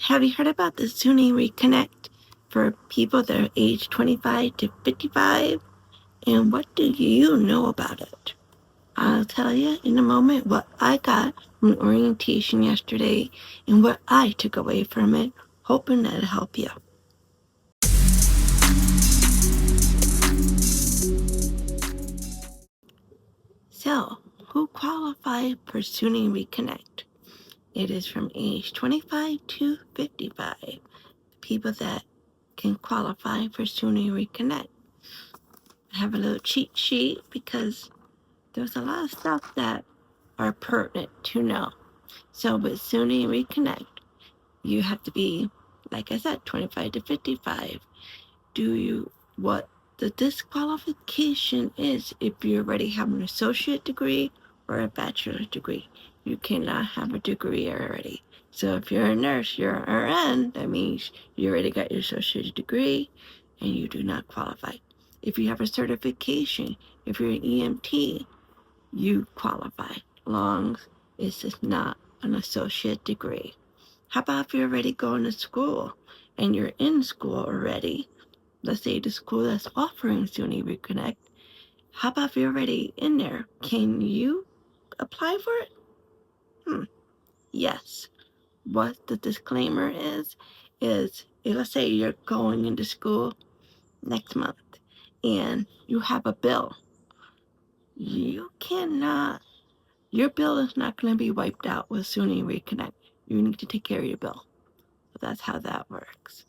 Have you heard about the SUNY Reconnect for people that are age 25 to 55? And what do you know about it? I'll tell you in a moment what I got from orientation yesterday and what I took away from it, hoping that'll help you. So, who qualified for SUNY Reconnect? It is from age 25 to 55. People that can qualify for SUNY Reconnect. I have a little cheat sheet because there's a lot of stuff that are pertinent to know. So with SUNY Reconnect, you have to be, like I said, 25 to 55. What the disqualification is if you already have an associate degree or a bachelor's degree. You cannot have a degree already. So if you're a nurse, you're an RN, that means you already got your associate degree and you do not qualify. If you have a certification, if you're an EMT, you qualify, long as it's not an associate degree. How about if you're already going to school and you're in school already? Let's say the school that's offering SUNY Reconnect. How about if you're already in there? Can you apply for it? Yes. What the disclaimer is let's say you're going into school next month and you have a bill. Your bill is not going to be wiped out with SUNY Reconnect. You need to take care of your bill. So that's how that works.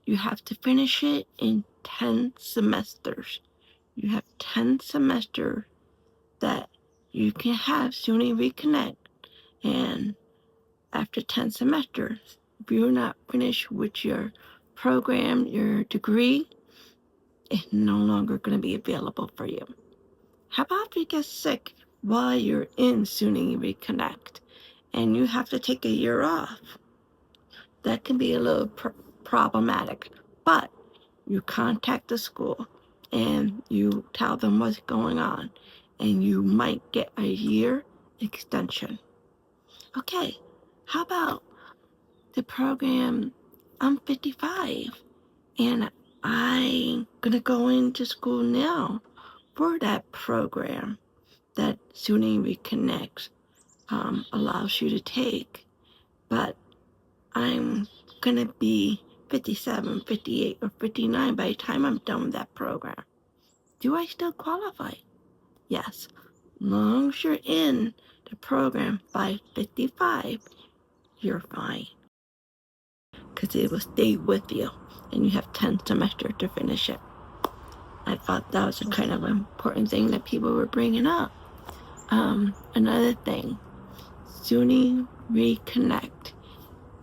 You have to finish it in 10 semesters. You have 10 semesters that you can have SUNY Reconnect. And after 10 semesters, if you're not finished with your program, your degree, it's no longer going to be available for you. How about if you get sick while you're in SUNY Reconnect and you have to take a year off? That can be a little problematic, but you contact the school and you tell them what's going on and you might get a year extension. Okay, how about the program? I'm 55 and I'm gonna go into school now for that program that SUNY Reconnect allows you to take, but I'm gonna be 57, 58, or 59 by the time I'm done with that program. Do I still qualify? Yes. As long as you're in the program by 55, you're fine. Because it will stay with you and you have 10 semesters to finish it. I thought that was a kind of important thing that people were bringing up. Another thing, SUNY Reconnect.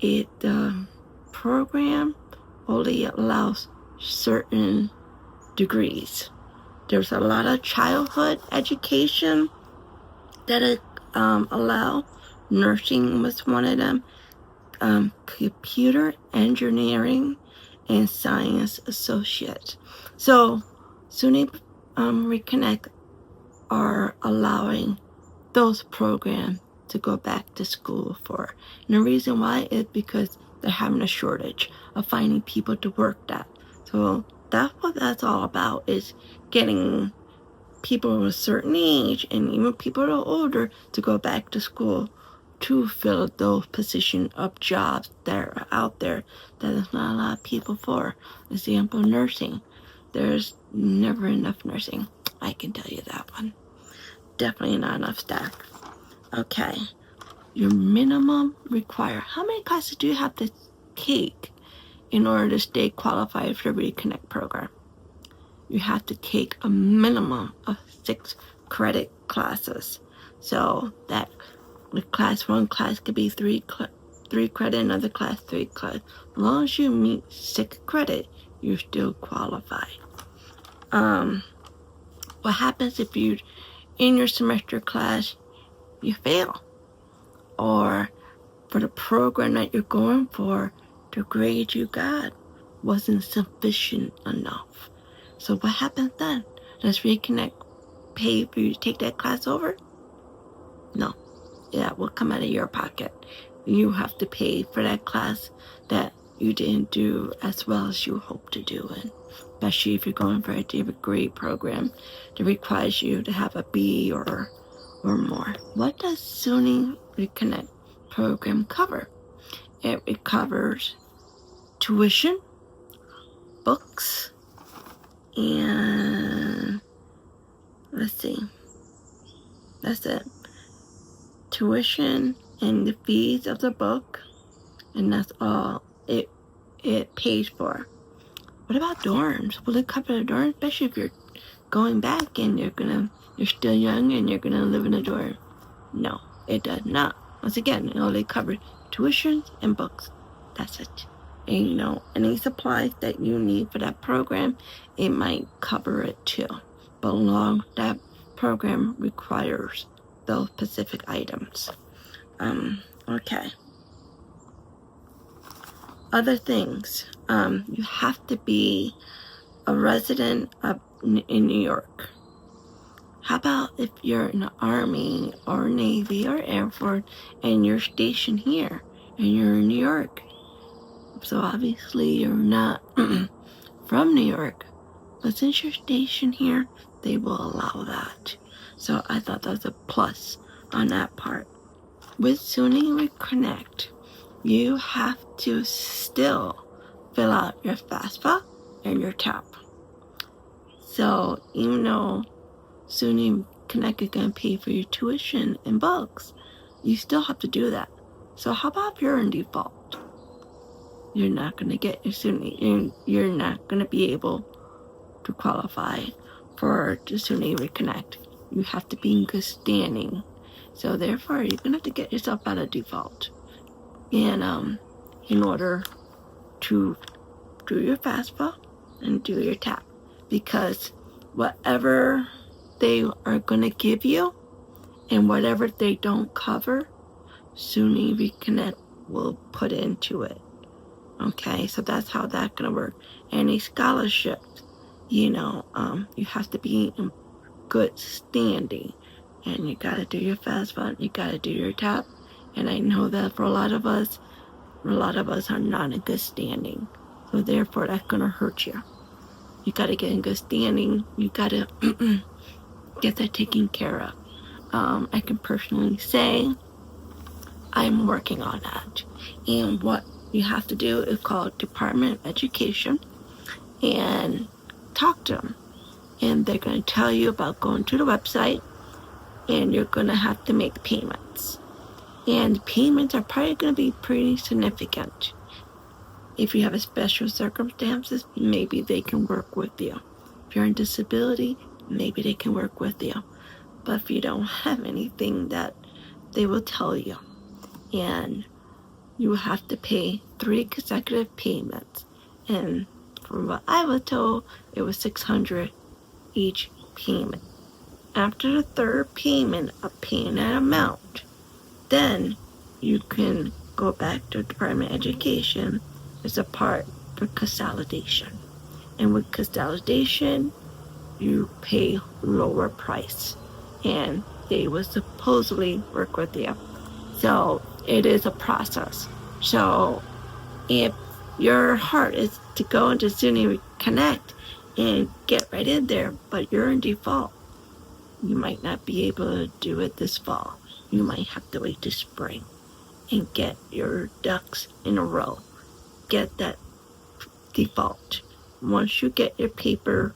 The program only allows certain degrees. There's a lot of childhood education that allow. Nursing was one of them. Computer engineering and science associate. So SUNY Reconnect are allowing those programs to go back to school for. And the reason why is because they're having a shortage of finding people to work that. So that's what that's all about, is getting people of a certain age and even people that are older to go back to school to fill those positions of jobs that are out there that there's not a lot of people for. Example, nursing. There's never enough nursing. I can tell you that one. Definitely not enough staff. Okay. Your minimum require. How many classes do you have to take in order to stay qualified for the Reconnect program? You have to take a minimum of 6 credit classes. So that one class could be 3 credit, another class 3 credit. As long as you meet 6 credit, you still qualify. What happens if you, in your semester class, you fail? Or for the program that you're going for, the grade you got wasn't sufficient enough. So what happens then? Does Reconnect pay for you to take that class over? No. That will come out of your pocket. you have to pay for that class that you didn't do as well as you hoped to do it. Especially if you're going for a degree program that requires you to have a B or more. What does SUNY Reconnect program cover? It covers tuition, books, and let's see, that's it. Tuition and the fees of the book, and that's all it pays for. What about dorms? Will it cover the dorms? Especially if you're going back and you're still young and you're gonna live in a dorm. No, it does not. Once again, it only covers tuition and books. That's it. And any supplies that you need for that program, it might cover it too. But that program requires those specific items. Okay. Other things. You have to be a resident in New York. How about if you're in the Army or Navy or Air Force and you're stationed here and you're in New York? So obviously you're not from New York, but since you're stationed here, they will allow that. So I thought that was a plus on that part. With SUNY Reconnect, you have to still fill out your FAFSA and your TAP. So even though SUNY Reconnect is going to pay for your tuition and books, you still have to do that. So how about if you're in default? You're not going to get your SUNY. You're not going to be able to qualify for the SUNY Reconnect. You have to be in good standing. So therefore, you're going to have to get yourself out of default. And in order to do your FAFSA and do your TAP. Because whatever they are going to give you and whatever they don't cover, SUNY Reconnect will put into it. Okay, so that's how that's going to work. Any scholarships, you have to be in good standing. And you got to do your FAFSA, you got to do your TAP. And I know that for a lot of us are not in good standing. So therefore, that's going to hurt you. You got to get in good standing. You got to get that taken care of. I can personally say I'm working on that. And what you have to do is call Department of Education and talk to them. And they're going to tell you about going to the website, and you're going to have to make payments. And payments are probably going to be pretty significant. If you have a special circumstances, maybe they can work with you. If you're in disability, maybe they can work with you. But if you don't have anything, that they will tell you. And you have to pay 3 consecutive payments. And from what I was told, it was $600 each payment. After the third payment of paying that amount, then you can go back to Department of Education as a part for consolidation. And with consolidation, you pay lower price. And they will supposedly work with you. So it is a process. So if your heart is to go into SUNY Reconnect and get right in there, but you're in default, you might not be able to do it this fall. You might have to wait this spring and get your ducks in a row. Get that default. Once you get your paper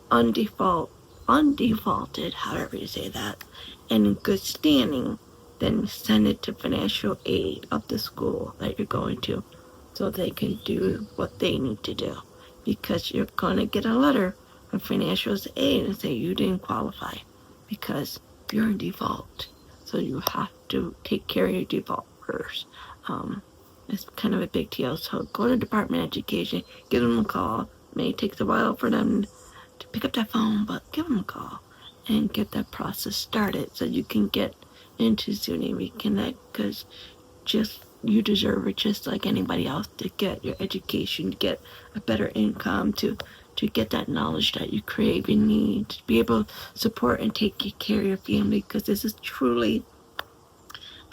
undefaulted, however you say that, and in good standing, then send it to financial aid of the school that you're going to so they can do what they need to do. Because you're going to get a letter from financial aid and say you didn't qualify because you're in default. So you have to take care of your default first. It's kind of a big deal. So go to Department of Education, give them a call. It may take a while for them to pick up that phone, but give them a call and get that process started so you can get into SUNY Reconnect, because you deserve it just like anybody else to get your education, to get a better income, to get that knowledge that you crave and need, to be able to support and take care of your family, because this is truly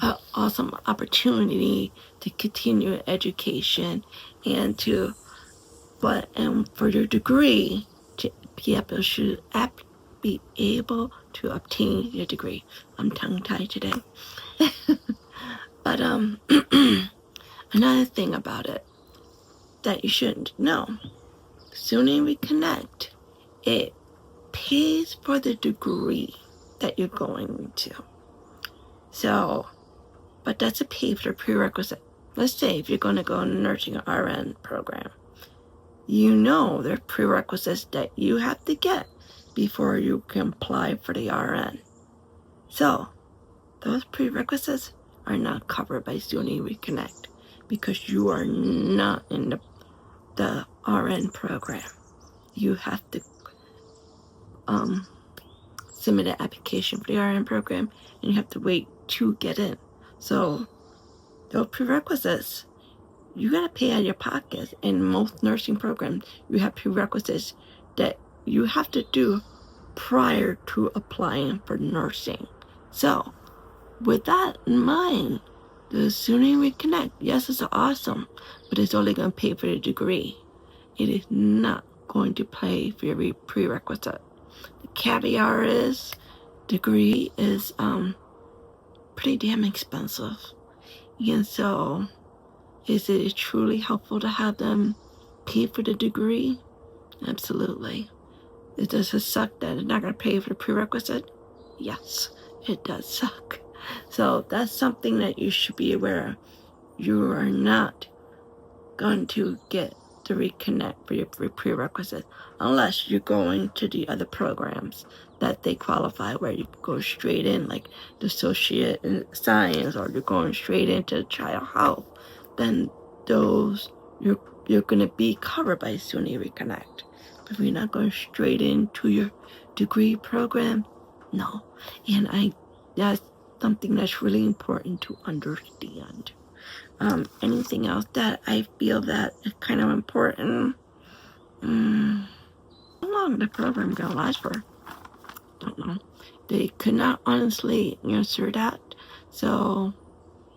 an awesome opportunity to continue education and for your degree to be able to obtain your degree. I'm tongue-tied today. But another thing about it that you shouldn't know, SUNY Reconnect, it pays for the degree that you're going to. So, but that's a pay for prerequisite. Let's say if you're going to go in a nursing RN program, you know there are prerequisites that you have to get before you can apply for the RN. So, those prerequisites are not covered by SUNY Reconnect because you are not in the RN program. You have to submit an application for the RN program and you have to wait to get in. So, those prerequisites, you gotta pay out of your pocket. In most nursing programs, you have prerequisites that you have to do prior to applying for nursing. So, with that in mind, the SUNY Reconnect, yes, it's awesome, but it's only going to pay for the degree. It is not going to pay for your prerequisite. The caveat is, degree is pretty damn expensive. And so, is it truly helpful to have them pay for the degree? Absolutely. Does it suck that it's not going to pay for the prerequisite? Yes, it does suck. So that's something that you should be aware of. You are not going to get the reconnect for your prerequisite unless you're going to the other programs that they qualify where you go straight in, like the associate in science, or you're going straight into child health. Then those you're going to be covered by SUNY Reconnect. But if you're not going straight into your degree program, no. And that's something that's really important to understand. Anything else that I feel that is kind of important? How long the program gonna last for? Don't know. They could not honestly answer that. So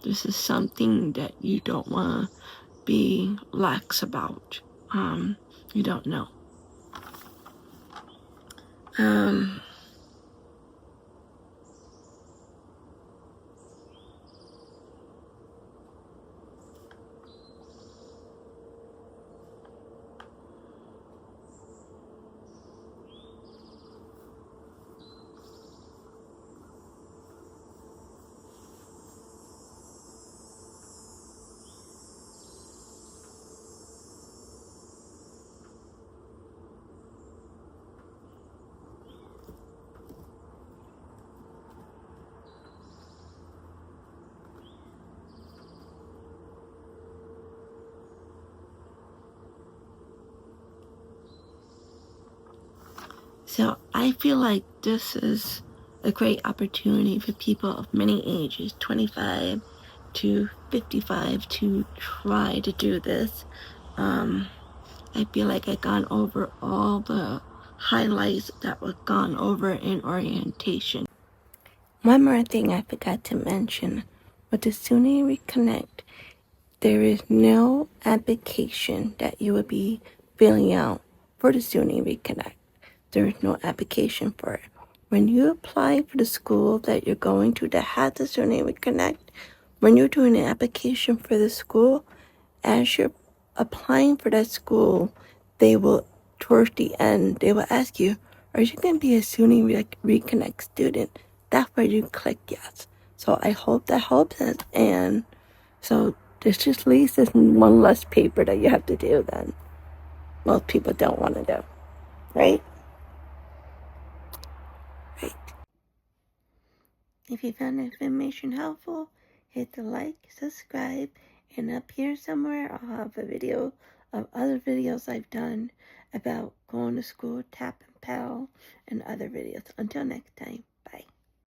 this is something that you don't want to be lax about. You don't know. So I feel like this is a great opportunity for people of many ages, 25 to 55, to try to do this. I feel like I've gone over all the highlights that were gone over in orientation. One more thing I forgot to mention. With the SUNY Reconnect, there is no application that you would be filling out for the SUNY Reconnect. There is no application for it. When you apply for the school that you're going to that has the SUNY Reconnect, when you're doing an application for the school, as you're applying for that school, they will, towards the end, they will ask you, are you going to be a SUNY Reconnect student? That's where you click yes. So I hope that helps, and so there's just at least this one less paper that you have to do then. Most people don't want to do, right? Right. If you found the information helpful, hit the like, subscribe, and up here somewhere I'll have a video of other videos I've done about going to school, tap and paddle, and other videos. Until next time, bye.